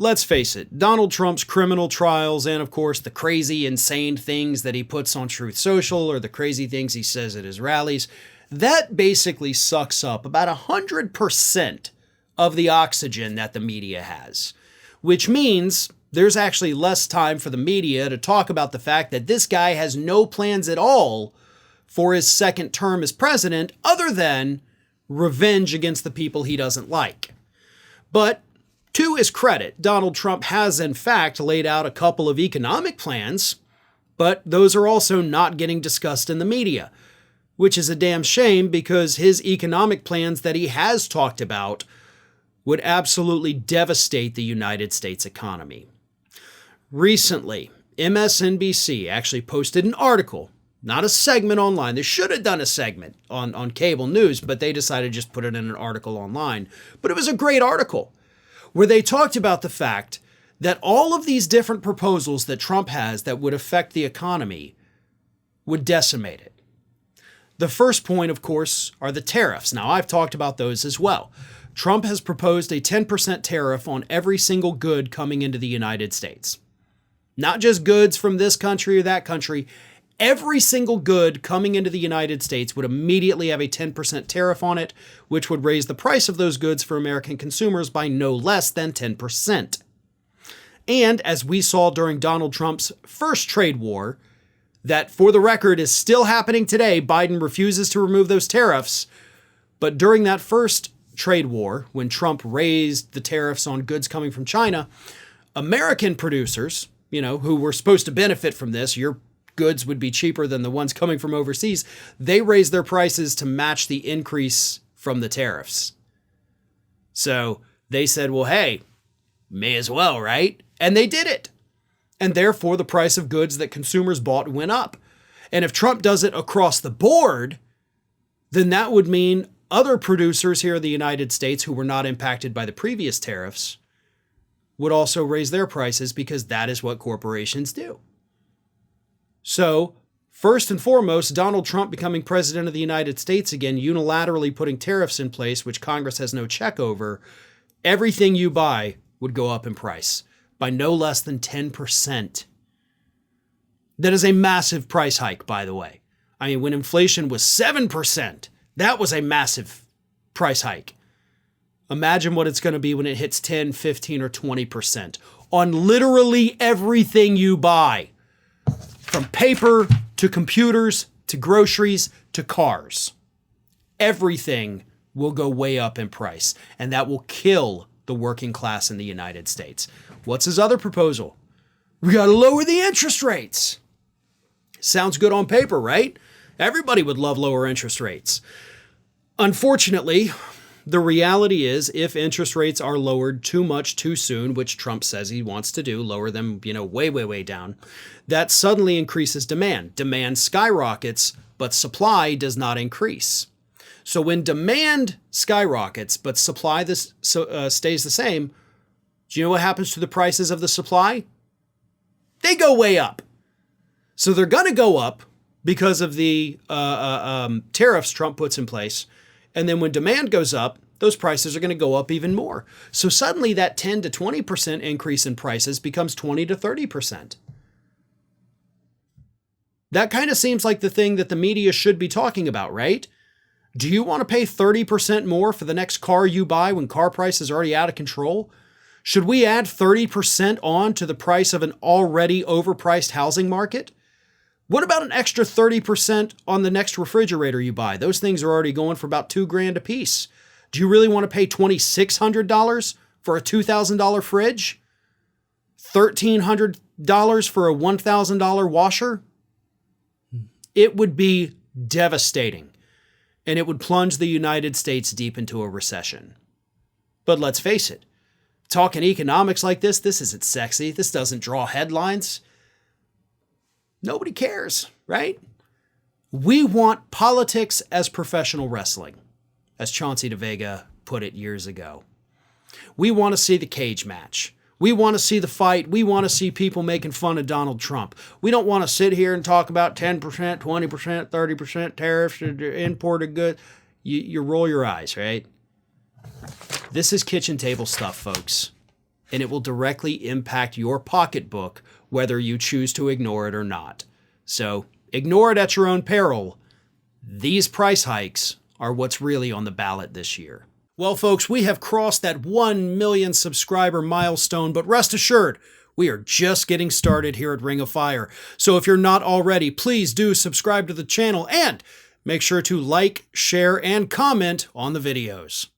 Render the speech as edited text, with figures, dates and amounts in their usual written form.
let's face it, Donald Trump's criminal trials and, of course, the crazy, insane things that he puts on Truth Social or the crazy things he says at his rallies, that basically sucks up about 100% of the oxygen that the media has, which means there's actually less time for the media to talk about the fact that this guy has no plans at all for his second term as president other than revenge against the people he doesn't like. But to his credit, Donald Trump has in fact laid out a couple of economic plans, but those are also not getting discussed in the media, which is a damn shame because his economic plans that he has talked about would absolutely devastate the United States economy. Recently, MSNBC actually posted an article, not a segment online. They should have done a segment on cable news, but they decided to just put it in an article online. But it was a great article where they talked about the fact that all of these different proposals that Trump has that would affect the economy would decimate it. The first point, of course, are the tariffs. Now, I've talked about those as well. Trump has proposed a 10% tariff on every single good coming into the United States. Not just goods from this country or that country. Every single good coming into the United States would immediately have a 10% tariff on it, which would raise the price of those goods for American consumers by no less than 10%. And as we saw during Donald Trump's first trade war, that for the record is still happening today, Biden refuses to remove those tariffs. But during that first trade war, when Trump raised the tariffs on goods coming from China, American producers, who were supposed to benefit from this, your goods would be cheaper than the ones coming from overseas, they raised their prices to match the increase from the tariffs. So they said, well, hey, may as well, right? And they did it. And therefore, the price of goods that consumers bought went up. And if Trump does it across the board, then that would mean other producers here in the United States who were not impacted by the previous tariffs would also raise their prices because that is what corporations do. So, first and foremost, Donald Trump becoming president of the United States again, unilaterally putting tariffs in place, which Congress has no check over, everything you buy would go up in price by no less than 10%. That is a massive price hike, by the way. I mean, when inflation was 7%, that was a massive price hike. Imagine what it's going to be when it hits 10, 15, or 20% on literally everything you buy. From paper to computers to groceries to cars. Everything will go way up in price, and that will kill the working class in the United States. What's his other proposal? We got to lower the interest rates. Sounds good on paper, right? Everybody would love lower interest rates. Unfortunately, the reality is if interest rates are lowered too much too soon, which Trump says he wants to do, lower them, way, way, way down, that suddenly increases demand. Demand skyrockets, but supply does not increase. So when demand skyrockets, but supply stays the same, do you know what happens to the prices of the supply? They go way up. So they're going to go up because of the tariffs Trump puts in place. And then when demand goes up, those prices are going to go up even more. So suddenly that 10 to 20% increase in prices becomes 20 to 30%. That kind of seems like the thing that the media should be talking about, right? Do you want to pay 30% more for the next car you buy when car prices are already out of control? Should we add 30% on to the price of an already overpriced housing market? What about an extra 30% on the next refrigerator you buy? Those things are already going for about $2,000 a piece. Do you really want to pay $2,600 for a $2,000 fridge? $1,300 for a $1,000 washer? It would be devastating, and it would plunge the United States deep into a recession. But let's face it, talking economics like this isn't sexy. This doesn't draw headlines. Nobody cares, right? We want politics as professional wrestling, as Chauncey DeVega put it years ago. We want to see the cage match. We want to see the fight. We want to see people making fun of Donald Trump. We don't want to sit here and talk about 10%, 20%, 30% tariffs, imported goods. You roll your eyes, right? This is kitchen table stuff, folks. and it will directly impact your pocketbook, whether you choose to ignore it or not. So ignore it at your own peril. These price hikes are what's really on the ballot this year. Well, folks, we have crossed that 1 million subscriber milestone, but rest assured, we are just getting started here at Ring of Fire. So if you're not already, please do subscribe to the channel and make sure to like, share, and comment on the videos.